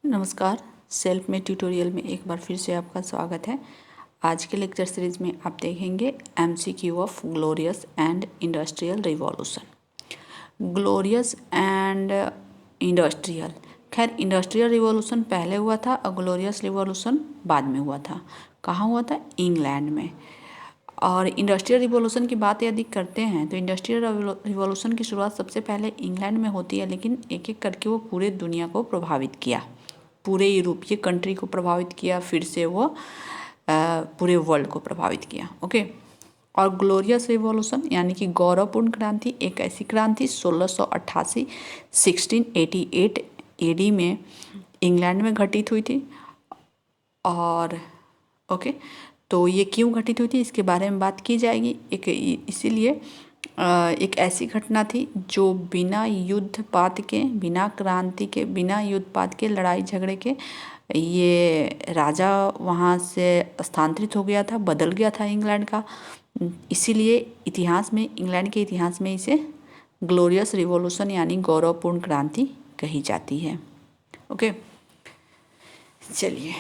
नमस्कार। Self made tutorial में एक बार फिर से आपका स्वागत है। आज के लेक्चर सीरीज में आप देखेंगे MCQ of glorious and industrial revolution. Glorious and industrial, खैर इंडस्ट्रियल रिवॉल्यूशन पहले हुआ था और ग्लोरियस रिवॉल्यूशन बाद में हुआ था। कहाँ हुआ था? इंग्लैंड में। और इंडस्ट्रियल रिवॉल्यूशन की बात यदि करते हैं तो इंडस्ट्रियल रिवॉल्यूशन की शुरुआत सबसे पहले इंग्लैंड में होती है, लेकिन एक एक करके वो पूरे दुनिया को प्रभावित किया, पूरे यूरोपीय कंट्री को प्रभावित किया, फिर से वो पूरे वर्ल्ड को प्रभावित किया। ओके। और ग्लोरियस रिवॉल्यूशन यानी कि गौरवपूर्ण क्रांति एक ऐसी क्रांति 1688 1688 एडी में इंग्लैंड में घटित हुई थी। और ओके, तो ये क्यों घटित हुई थी इसके बारे में बात की जाएगी। इसीलिए एक ऐसी घटना थी जो बिना युद्धपात के, बिना क्रांति के, बिना युद्धपात के, लड़ाई झगड़े के ये राजा वहाँ से स्थानांतरित हो गया था, बदल गया था इंग्लैंड का। इसीलिए इतिहास में, इंग्लैंड के इतिहास में इसे ग्लोरियस रिवॉल्यूशन यानी गौरवपूर्ण क्रांति कही जाती है। ओके, चलिए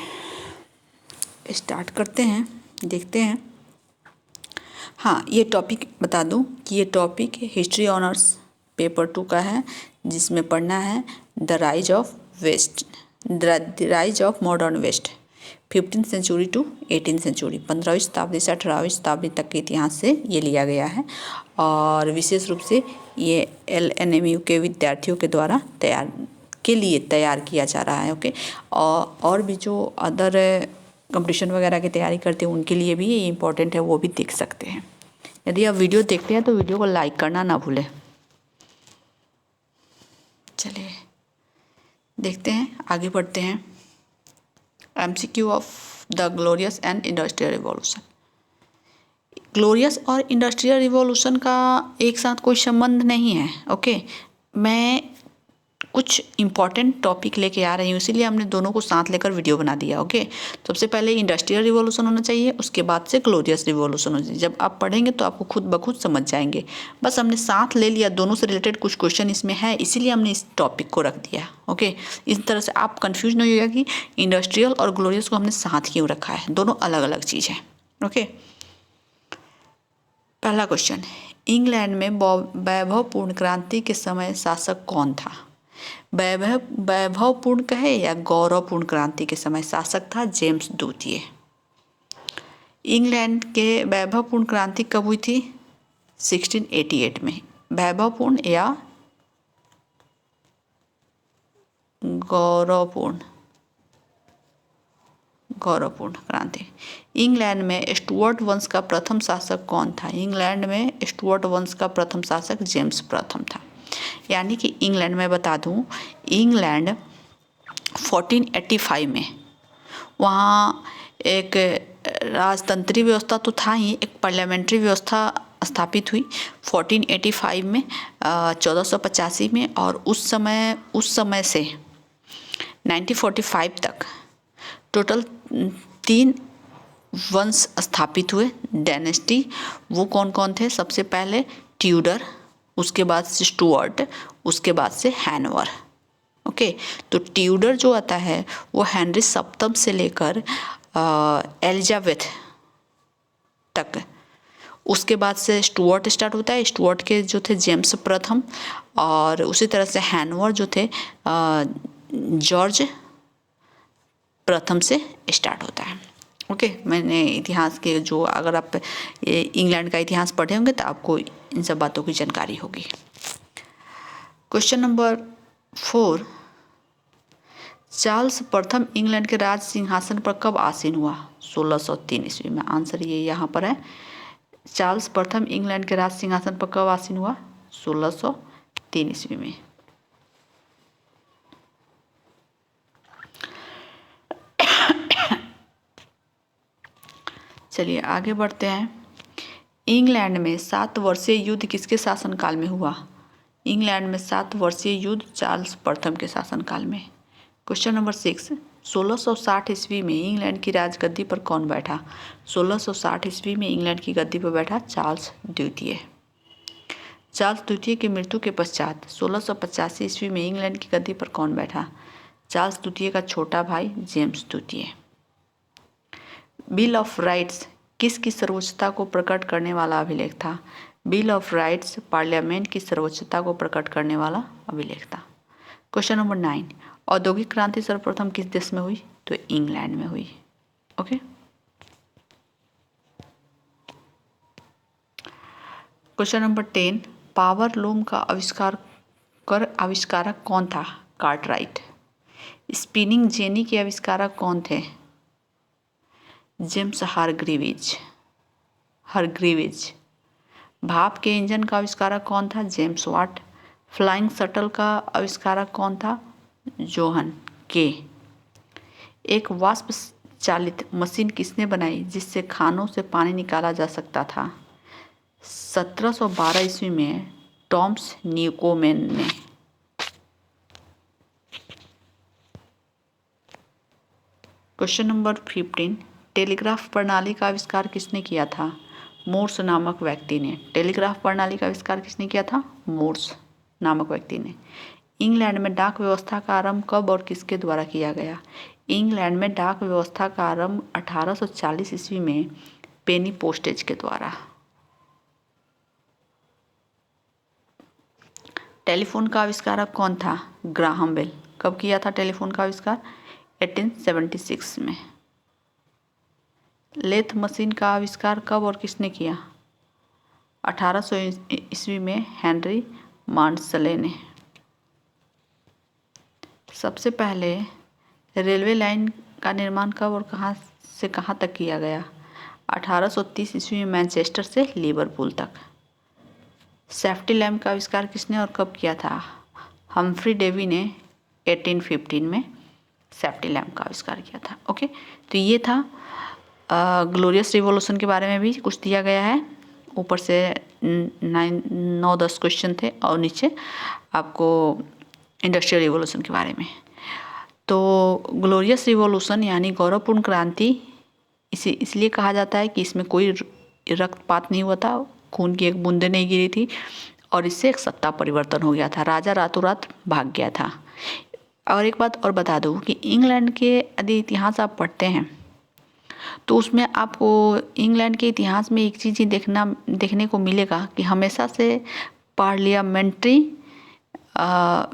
स्टार्ट करते हैं, देखते हैं। हाँ, ये टॉपिक बता दूं कि ये टॉपिक हिस्ट्री ऑनर्स पेपर 2 का है, जिसमें पढ़ना है the rise of west, the rise of modern west 15th century to 18th century, 15वीं शताब्दी से 18वीं शताब्दी तक के इतिहास से ये लिया गया है। और विशेष रूप से ये LNMU के विद्यार्थियों के द्वारा तैयार किया जा रहा है। ओके, और भी जो अदर कंपटीशन वगैरह की तैयारी करते हैं उनके लिए भी ये इम्पोर्टेंट है, वो भी देख सकते हैं। यदि आप वीडियो देखते हैं तो वीडियो को लाइक करना ना भूलें। चलिए देखते हैं, आगे बढ़ते हैं। MCQ of the glorious and industrial revolution. Glorious और इंडस्ट्रियल रिवॉल्यूशन का एक साथ कोई संबंध नहीं है। ओके, मैं कुछ इम्पॉर्टेंट टॉपिक लेके आ रही हूँ, इसीलिए हमने दोनों को साथ लेकर वीडियो बना दिया। ओके, सबसे पहले इंडस्ट्रियल रिवॉल्यूशन होना चाहिए, उसके बाद से ग्लोरियस रिवॉल्यूशन होना चाहिए। जब आप पढ़ेंगे तो आपको खुद ब खुद समझ जाएंगे। बस हमने साथ ले लिया, दोनों से रिलेटेड कुछ क्वेश्चन इसमें है, इसीलिए हमने इस टॉपिक को रख दिया। ओके, इस तरह से आप कन्फ्यूज नहीं होगा कि इंडस्ट्रियल और ग्लोरियस को हमने साथ क्यों रखा है, दोनों अलग अलग चीज़ है। ओके, पहला क्वेश्चन, इंग्लैंड में वैभवपूर्ण क्रांति के समय शासक कौन था? वैभवपूर्ण कहे या गौरवपूर्ण क्रांति के समय शासक था जेम्स द्वितीय। इंग्लैंड के वैभवपूर्ण क्रांति कब हुई थी? 1688 में। वैभवपूर्ण या गौरवपूर्ण क्रांति। इंग्लैंड में स्टुअर्ट वंश का प्रथम शासक कौन था? इंग्लैंड में स्टुअर्ट वंश का प्रथम शासक जेम्स प्रथम था। यानी कि इंग्लैंड में बता दूं, इंग्लैंड 1485 में वहाँ एक राजतंत्री व्यवस्था तो था ही, एक पार्लियामेंट्री व्यवस्था स्थापित हुई 1485 में, 1485 में। और उस समय से 1945 तक टोटल 3 वंश स्थापित हुए, डायनेस्टी। वो कौन कौन थे? सबसे पहले ट्यूडर, उसके बाद से स्टुअर्ट, उसके बाद से हैनोवर। ओके, तो ट्यूडर जो आता है वो हेनरी सप्तम से लेकर एलिजाबेथ तक, उसके बाद से स्टुअर्ट स्टार्ट होता है। स्टुअर्ट के जो थे जेम्स प्रथम, और उसी तरह से हैनोवर जो थे जॉर्ज प्रथम से स्टार्ट होता है। ओके, मैंने इतिहास के जो, अगर आप इंग्लैंड का इतिहास पढ़े होंगे तो आपको इन सब बातों की जानकारी होगी। क्वेश्चन नंबर 4, चार्ल्स प्रथम इंग्लैंड के राज सिंहासन पर कब आसीन हुआ? 1603 ईस्वी में। आंसर ये यहाँ पर है। चार्ल्स प्रथम इंग्लैंड के राज सिंहासन पर कब आसीन हुआ? 1603 ईस्वी में। चलिए आगे बढ़ते हैं। इंग्लैंड में 7 वर्षीय युद्ध किसके शासनकाल में हुआ? इंग्लैंड में 7 वर्षीय युद्ध चार्ल्स प्रथम के शासनकाल में। क्वेश्चन नंबर 6, 1660 ईस्वी में इंग्लैंड की राजगद्दी पर कौन बैठा? 1660 ईस्वी में इंग्लैंड की गद्दी पर बैठा चार्ल्स द्वितीय। चार्ल्स द्वितीय की मृत्यु के पश्चात 1685 ईस्वी में इंग्लैंड की गद्दी पर कौन बैठा? चार्ल्स द्वितीय का छोटा भाई जेम्स द्वितीय। बिल ऑफ राइट्स किसकी सर्वोच्चता को प्रकट करने वाला अभिलेख था? बिल ऑफ राइट्स पार्लियामेंट की सर्वोच्चता को प्रकट करने वाला अभिलेख था। क्वेश्चन नंबर 9, औद्योगिक क्रांति सर्वप्रथम किस देश में हुई? तो इंग्लैंड में हुई। Okay. Question number 10, power loom का आविष्कारक कौन था? कार्टराइट। स्पिनिंग जेनी के आविष्कारक कौन थे? जेम्स हरग्रीविज। भाप के इंजन का आविष्कारक कौन था? James Watt. फ्लाइंग शटल का आविष्कारक कौन था? जोहन के। एक वाष्प चालित मशीन किसने बनाई जिससे खानों से पानी निकाला जा सकता था? 1712 ईस्वी में टॉमस न्यूकोमेन ने। क्वेश्चन नंबर 15, टेलीग्राफ प्रणाली का आविष्कार किसने किया था? मोर्स नामक व्यक्ति ने। टेलीग्राफ प्रणाली का आविष्कार किसने किया था? मोर्स नामक व्यक्ति ने। इंग्लैंड में डाक व्यवस्था का आरंभ कब और किसके द्वारा किया गया? इंग्लैंड में डाक व्यवस्था का आरंभ 1840 ईस्वी में पेनी पोस्टेज के द्वारा। टेलीफोन का आविष्कारक कौन था? Graham Bell. कब किया था टेलीफोन का आविष्कार? 1876 में। लेथ मशीन का आविष्कार कब और किसने किया? 1800 ईस्वी में हेनरी मार्शले ने। सबसे पहले रेलवे लाइन का निर्माण कब और कहां से कहां तक किया गया? 1830 ईस्वी में मैनचेस्टर से लिवरपूल तक। सेफ्टी लैम्प का आविष्कार किसने और कब किया था? हम्फ्री डेवी ने 1815 में सेफ्टी लैम्प का आविष्कार किया था। ओके, तो ये था ग्लोरियस रिवॉल्यूशन के बारे में भी कुछ दिया गया है। ऊपर से 9-10 क्वेश्चन थे और नीचे आपको इंडस्ट्रियल रिवॉल्यूशन के बारे में। तो ग्लोरियस रिवॉल्यूशन यानी गौरवपूर्ण क्रांति इसे इसलिए कहा जाता है कि इसमें कोई रक्तपात नहीं हुआ था, खून की एक बूंदे नहीं गिरी थी और इससे एक सत्ता परिवर्तन हो गया था। राजा रातों रात भाग गया था। और एक बात और बता दूं कि इंग्लैंड के यदि इतिहास आप पढ़ते हैं तो उसमें आपको इंग्लैंड के इतिहास में एक चीज़ ही देखने को मिलेगा कि हमेशा से पार्लियामेंट्री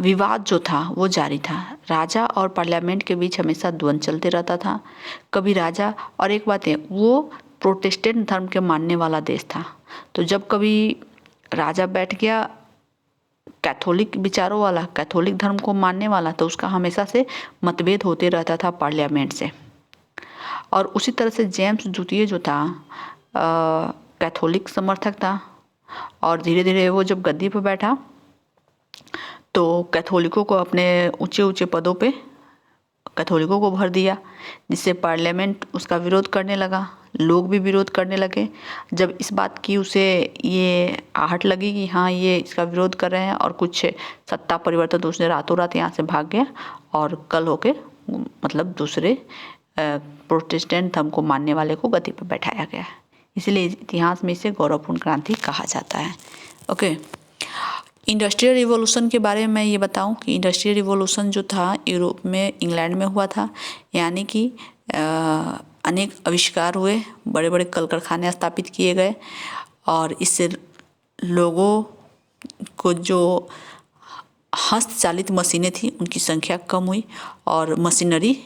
विवाद जो था वो जारी था। राजा और पार्लियामेंट के बीच हमेशा द्वंद्व चलते रहता था। कभी राजा, और एक बात है, वो प्रोटेस्टेंट धर्म के मानने वाला देश था, तो जब कभी राजा बैठ गया कैथोलिक विचारों वाला, कैथोलिक धर्म को मानने वाला, तो उसका हमेशा से मतभेद होते रहता था पार्लियामेंट से। और उसी तरह से जेम्स द्वितीय जो था कैथोलिक समर्थक था और धीरे धीरे वो जब गद्दी पर बैठा तो कैथोलिकों को अपने ऊंचे ऊंचे पदों पे कैथोलिकों को भर दिया, जिससे पार्लियामेंट उसका विरोध करने लगा, लोग भी विरोध करने लगे। जब इस बात की उसे ये आहट लगी कि हाँ ये इसका विरोध कर रहे हैं और कुछ सत्ता परिवर्तन, तो उसने रातों रात यहाँ से भाग गया और कल होके मतलब दूसरे प्रोटेस्टेंट धर्म को मानने वाले को गद्दी पर बैठाया गया। इसलिए इतिहास में इसे गौरवपूर्ण क्रांति कहा जाता है। ओके, इंडस्ट्रियल रिवॉल्यूशन के बारे में मैं ये बताऊं कि इंडस्ट्रियल रिवॉल्यूशन जो था यूरोप में, इंग्लैंड में हुआ था। यानी कि अनेक आविष्कार हुए, बड़े बड़े कल कारखाने स्थापित किए गए और इससे लोगों को जो हस्तचालित मशीनें थी उनकी संख्या कम हुई और मशीनरी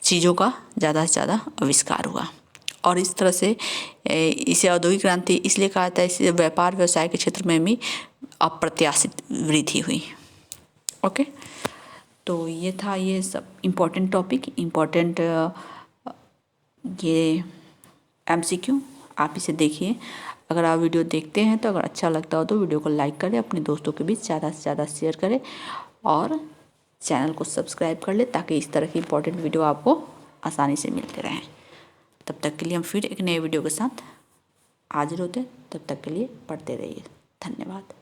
चीज़ों का ज़्यादा से ज़्यादा आविष्कार हुआ। और इस तरह से इसे औद्योगिक क्रांति इसलिए कहा जाता है, इससे व्यापार व्यवसाय के क्षेत्र में भी अप्रत्याशित वृद्धि हुई। ओके, तो ये था ये सब इम्पोर्टेंट टॉपिक, इम्पोर्टेंट ये MCQ, आप इसे देखिए। अगर आप वीडियो देखते हैं तो अगर अच्छा लगता हो तो वीडियो को लाइक करें, अपने दोस्तों के बीच ज़्यादा से ज़्यादा शेयर करें और चैनल को सब्सक्राइब कर ले ताकि इस तरह की इम्पोर्टेंट वीडियो आपको आसानी से मिलते रहें। तब तक के लिए हम फिर एक नए वीडियो के साथ हाजिर होते हैं। तब तक के लिए पढ़ते रहिए। धन्यवाद।